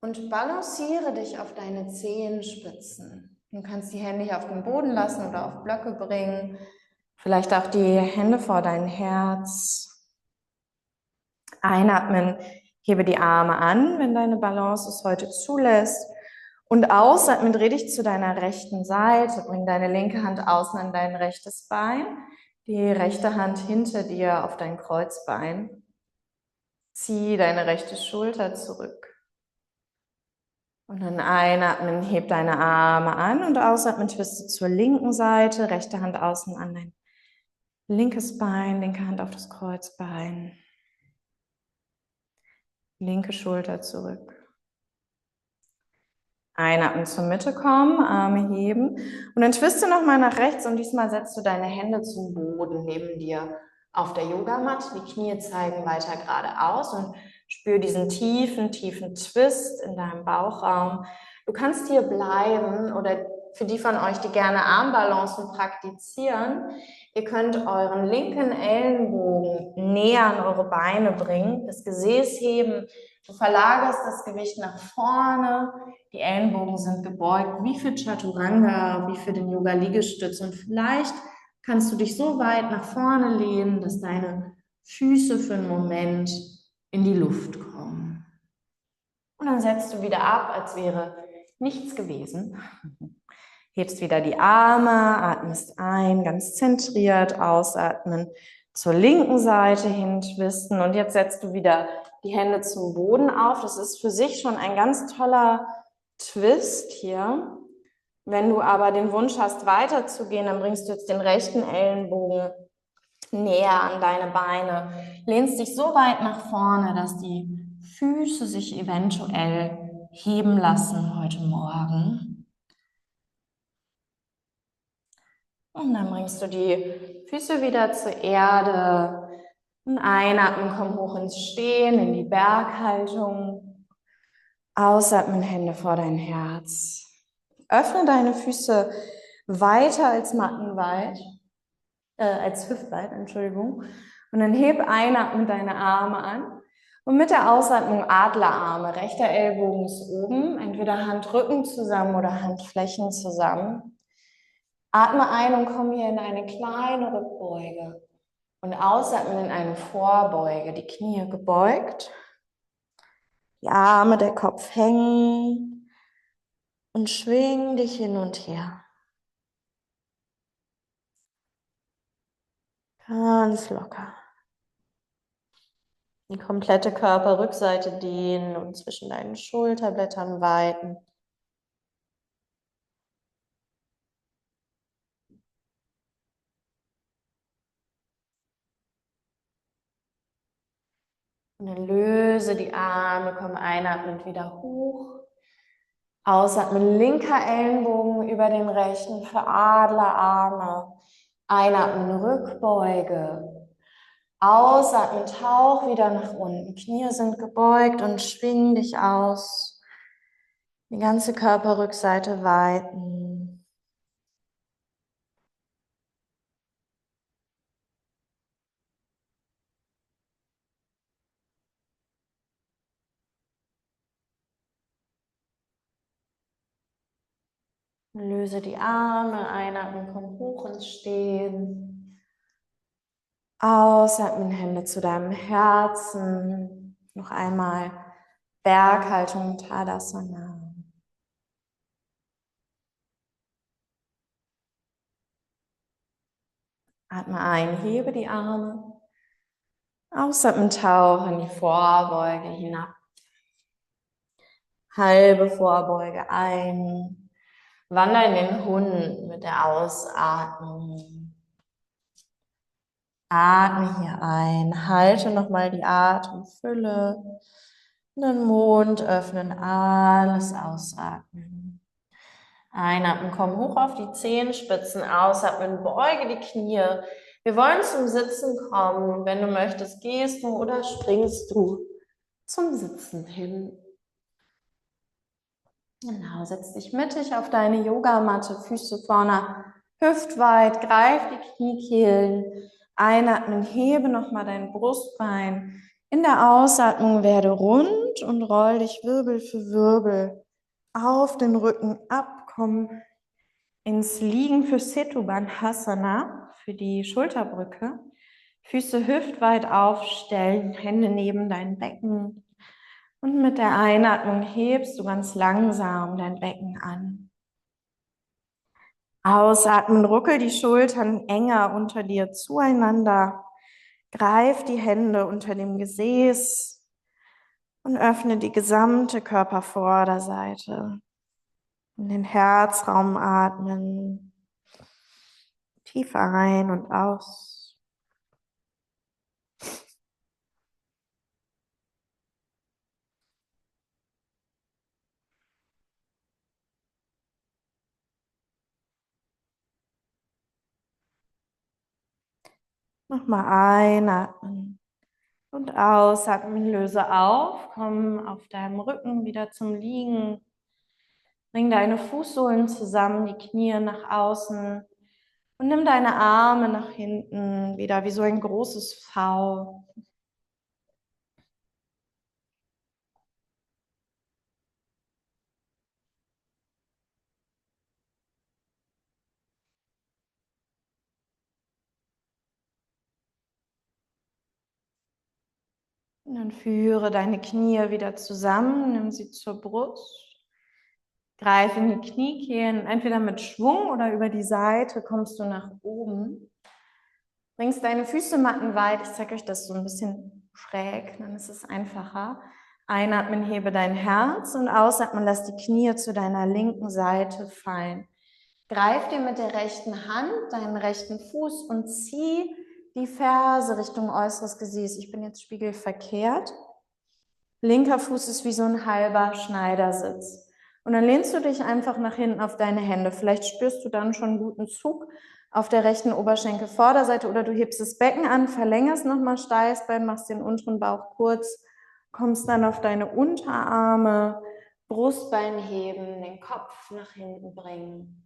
und balanciere dich auf deine Zehenspitzen. Du kannst die Hände hier auf den Boden lassen oder auf Blöcke bringen. Vielleicht auch die Hände vor dein Herz. Einatmen, hebe die Arme an, wenn deine Balance es heute zulässt. Und ausatmen, dreh dich zu deiner rechten Seite. Bring deine linke Hand außen an dein rechtes Bein. Die rechte Hand hinter dir auf dein Kreuzbein. Zieh deine rechte Schulter zurück. Und dann einatmen, heb deine Arme an und ausatmen, twiste zur linken Seite. Rechte Hand außen an dein linkes Bein, linke Hand auf das Kreuzbein. Linke Schulter zurück. Einatmen zur Mitte kommen, Arme heben und dann twiste nochmal nach rechts und diesmal setzt du deine Hände zum Boden neben dir auf der Yogamatte. Die Knie zeigen weiter geradeaus und spür diesen tiefen, tiefen Twist in deinem Bauchraum. Du kannst hier bleiben oder für die von euch, die gerne Armbalancen praktizieren, ihr könnt euren linken Ellenbogen näher an eure Beine bringen, das Gesäß heben. Du verlagerst das Gewicht nach vorne, die Ellenbogen sind gebeugt, wie für Chaturanga, wie für den Yoga-Liegestütz. Und vielleicht kannst du dich so weit nach vorne lehnen, dass deine Füße für einen Moment in die Luft kommen. Und dann setzt du wieder ab, als wäre nichts gewesen. Hebst wieder die Arme, atmest ein, ganz zentriert, ausatmen, zur linken Seite hin twisten und jetzt setzt du wieder die Hände zum Boden auf. Das ist für sich schon ein ganz toller Twist hier. Wenn du aber den Wunsch hast, weiterzugehen, dann bringst du jetzt den rechten Ellenbogen näher an deine Beine, lehnst dich so weit nach vorne, dass die Füße sich eventuell heben lassen heute Morgen. Und dann bringst du die Füße wieder zur Erde und einatmen, komm hoch ins Stehen, in die Berghaltung. Ausatmen, Hände vor dein Herz. Öffne deine Füße weiter als mattenweit, als hüftweit, Entschuldigung. Und dann heb einatmen deine Arme an. Und mit der Ausatmung Adlerarme. Rechter Ellbogen ist oben, entweder Handrücken zusammen oder Handflächen zusammen. Atme ein und komm hier in eine kleine Rückbeuge. Und ausatmen in eine Vorbeuge. Die Knie gebeugt. Die Arme, der Kopf hängen. Und schwing dich hin und her. Ganz locker. Die komplette Körperrückseite dehnen und zwischen deinen Schulterblättern weiten. Und dann löse die Arme, komm einatmend wieder hoch. Ausatmen, linker Ellenbogen über den rechten für Adlerarme. Einatmen, Rückbeuge. Ausatmen, tauch wieder nach unten. Knie sind gebeugt und schwing dich aus. Die ganze Körperrückseite weiten. Löse die Arme, einatmen, komm hoch ins Stehen. Ausatmen, Hände zu deinem Herzen. Noch einmal Berghaltung, Tadasana. Atme ein, hebe die Arme. Ausatmen, tauche in die Vorbeuge hinab. Halbe Vorbeuge ein. Wander in den Hund mit der Ausatmung. Atme hier ein. Halte nochmal die Atemfülle. Den Mund öffnen, alles ausatmen. Einatmen, komm hoch auf die Zehenspitzen, ausatmen, beuge die Knie. Wir wollen zum Sitzen kommen. Wenn du möchtest, gehst du oder springst du zum Sitzen hin. Genau, setz dich mittig auf deine Yogamatte, Füße vorne hüftweit, greif die Kniekehlen. Einatmen, hebe nochmal dein Brustbein. In der Ausatmung werde rund und roll dich Wirbel für Wirbel auf den Rücken ab. Komm ins Liegen für Setu Bandhasana, für die Schulterbrücke. Füße hüftweit aufstellen, Hände neben dein Becken. Und mit der Einatmung hebst du ganz langsam dein Becken an. Ausatmen, ruckel die Schultern enger unter dir zueinander. Greif die Hände unter dem Gesäß und öffne die gesamte Körpervorderseite. In den Herzraum atmen. Tief ein und aus. Nochmal einatmen und ausatmen. Löse auf. Komm auf deinem Rücken wieder zum Liegen. Bring deine Fußsohlen zusammen, die Knie nach außen und nimm deine Arme nach hinten, wieder wie so ein großes V. Und dann führe deine Knie wieder zusammen, nimm sie zur Brust. Greif in die Kniekehlen, entweder mit Schwung oder über die Seite kommst du nach oben. Bringst deine Füße mattenweit. Ich zeige euch das so ein bisschen schräg, dann ist es einfacher. Einatmen, hebe dein Herz und ausatmen, lass die Knie zu deiner linken Seite fallen. Greif dir mit der rechten Hand deinen rechten Fuß und zieh die Ferse Richtung äußeres Gesäß. Ich bin jetzt spiegelverkehrt. Linker Fuß ist wie so ein halber Schneidersitz. Und dann lehnst du dich einfach nach hinten auf deine Hände. Vielleicht spürst du dann schon einen guten Zug auf der rechten Oberschenkelvorderseite oder du hebst das Becken an, verlängerst nochmal Steißbein, machst den unteren Bauch kurz, kommst dann auf deine Unterarme, Brustbein heben, den Kopf nach hinten bringen.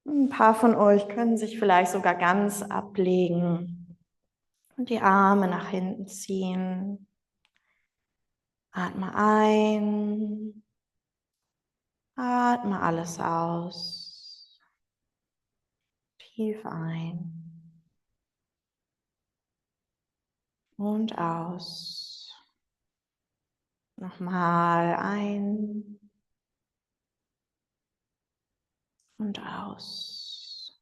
Ein paar von euch können sich vielleicht sogar ganz ablegen und die Arme nach hinten ziehen. Atme ein, atme alles aus. Tief ein und aus. Nochmal ein und aus.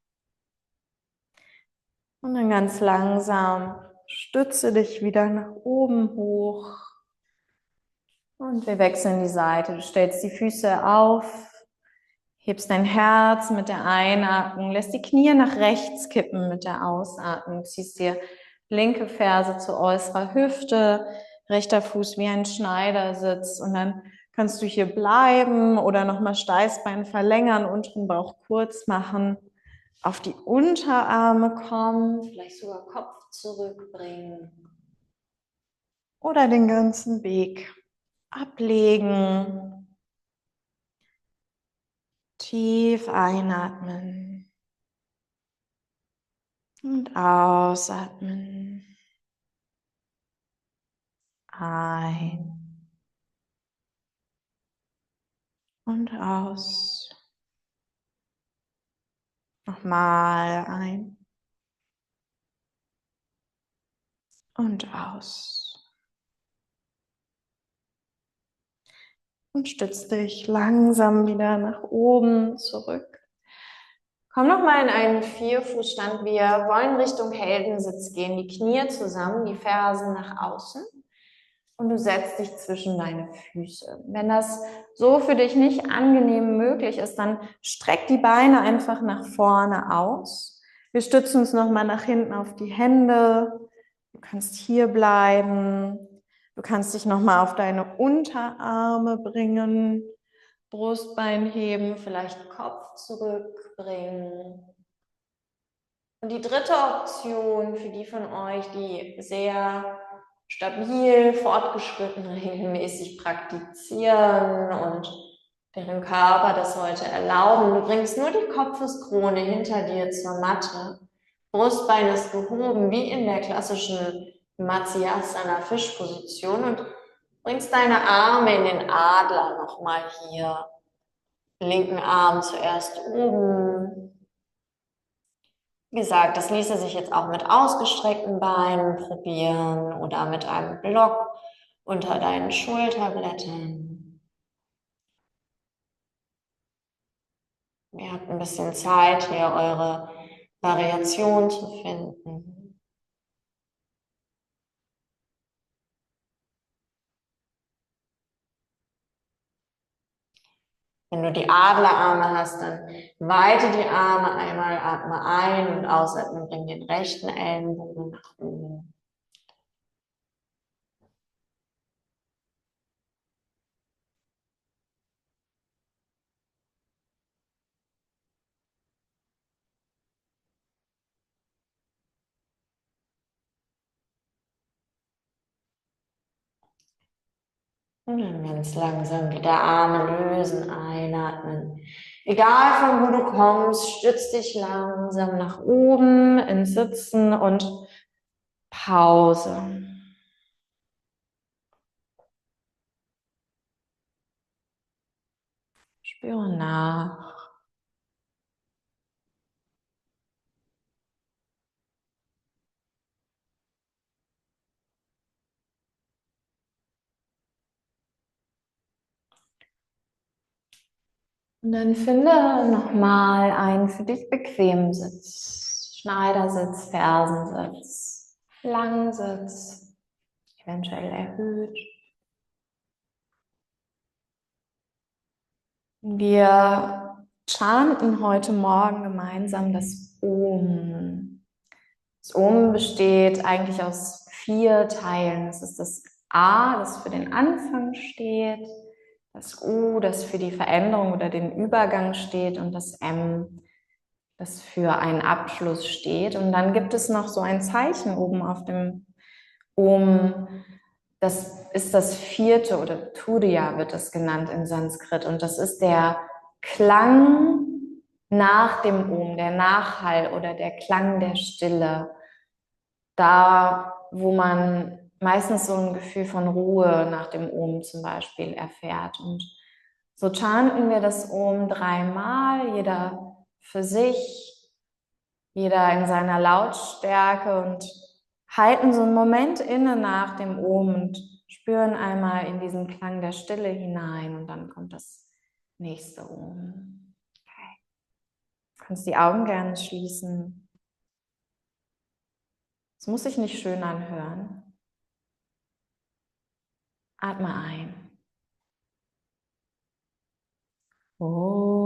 Und dann ganz langsam stütze dich wieder nach oben hoch. Und wir wechseln die Seite. Du stellst die Füße auf, hebst dein Herz mit der Einatmung, lässt die Knie nach rechts kippen mit der Ausatmung, ziehst dir linke Ferse zu äußerer Hüfte, rechter Fuß wie ein Schneidersitz und dann kannst du hier bleiben oder nochmal Steißbein verlängern, unteren Bauch kurz machen, auf die Unterarme kommen, vielleicht sogar Kopf zurückbringen oder den ganzen Weg ablegen. Tief einatmen und ausatmen. Ein und aus. Nochmal ein und aus. Und stütz dich langsam wieder nach oben zurück. Komm nochmal in einen Vierfußstand. Wir wollen Richtung Heldensitz gehen. Die Knie zusammen, die Fersen nach außen. Und du setzt dich zwischen deine Füße. Wenn das so für dich nicht angenehm möglich ist, dann streck die Beine einfach nach vorne aus. Wir stützen uns nochmal nach hinten auf die Hände. Du kannst hier bleiben. Du kannst dich nochmal auf deine Unterarme bringen. Brustbein heben, vielleicht Kopf zurückbringen. Und die dritte Option für die von euch, die sehr stabil, fortgeschritten, regelmäßig praktizieren und deren Körper das heute erlauben. Du bringst nur die Kopfeskrone hinter dir zur Matte. Brustbein ist gehoben, wie in der klassischen Matsyasana Fischposition und bringst deine Arme in den Adler nochmal hier. Linken Arm zuerst oben. Wie gesagt, das ließe sich jetzt auch mit ausgestreckten Beinen probieren oder mit einem Block unter deinen Schulterblättern. Ihr habt ein bisschen Zeit, hier eure Variation zu finden. Wenn du die Adlerarme hast, dann weite die Arme einmal, atme ein und ausatmen, bring den rechten Ellenbogen nach oben. Und dann ganz langsam wieder Arme lösen, einatmen. Egal von wo du kommst, stütz dich langsam nach oben ins Sitzen und Pause. Spüre nach. Und dann finde nochmal einen für dich bequemen Sitz. Schneidersitz, Fersensitz, Langsitz, eventuell erhöht. Wir chanten heute Morgen gemeinsam das Om. Das Om besteht eigentlich aus 4 Teilen. Es ist das A, das für den Anfang steht, das U, das für die Veränderung oder den Übergang steht und das M, das für einen Abschluss steht. Und dann gibt es noch so ein Zeichen oben auf dem Om. Das ist das 4. oder Turiya wird es genannt in Sanskrit. Und das ist der Klang nach dem Om, der Nachhall oder der Klang der Stille. Da, wo man meistens so ein Gefühl von Ruhe nach dem Om zum Beispiel erfährt. Und so chanten wir das Om 3-mal, jeder für sich, jeder in seiner Lautstärke und halten so einen Moment inne nach dem Om und spüren einmal in diesen Klang der Stille hinein und dann kommt das nächste Om. Okay. Du kannst die Augen gerne schließen. Es muss sich nicht schön anhören. Atme ein. Om.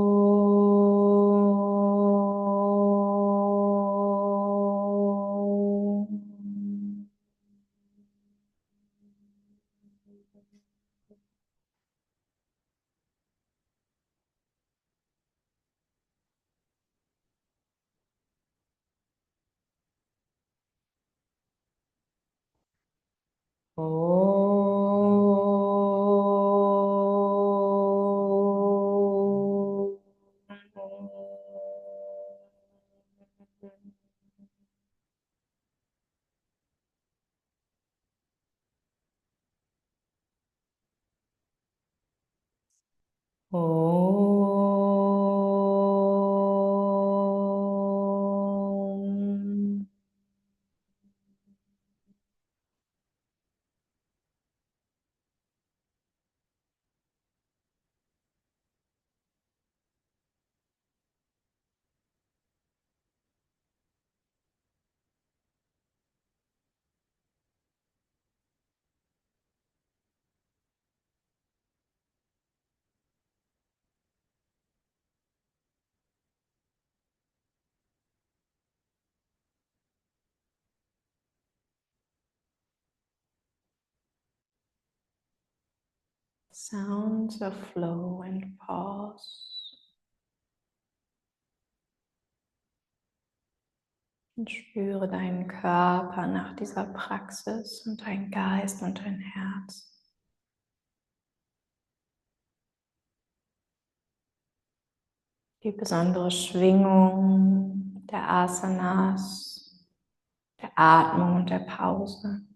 Sounds of flow and pause. Und spüre deinen Körper nach dieser Praxis und deinen Geist und dein Herz. Die besondere Schwingung der Asanas, der Atmung und der Pause.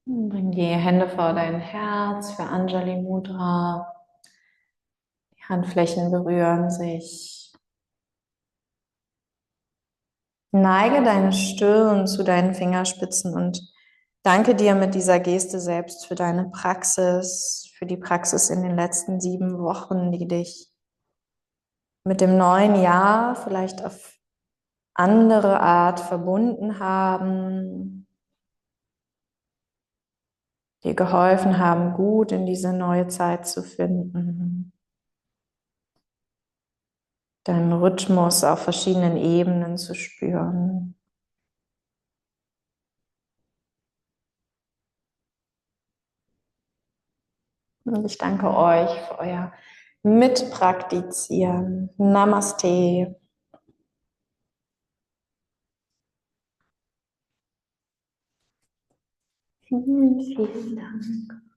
Bring die Hände vor dein Herz für Anjali Mudra. Die Handflächen berühren sich. Neige deine Stirn zu deinen Fingerspitzen und danke dir mit dieser Geste selbst für deine Praxis, für die Praxis in den letzten 7 Wochen, die dich mit dem neuen Jahr vielleicht auf andere Art verbunden haben, dir geholfen haben, gut in diese neue Zeit zu finden, deinen Rhythmus auf verschiedenen Ebenen zu spüren. Und ich danke euch für euer Mitpraktizieren. Namaste. Vielen Dank.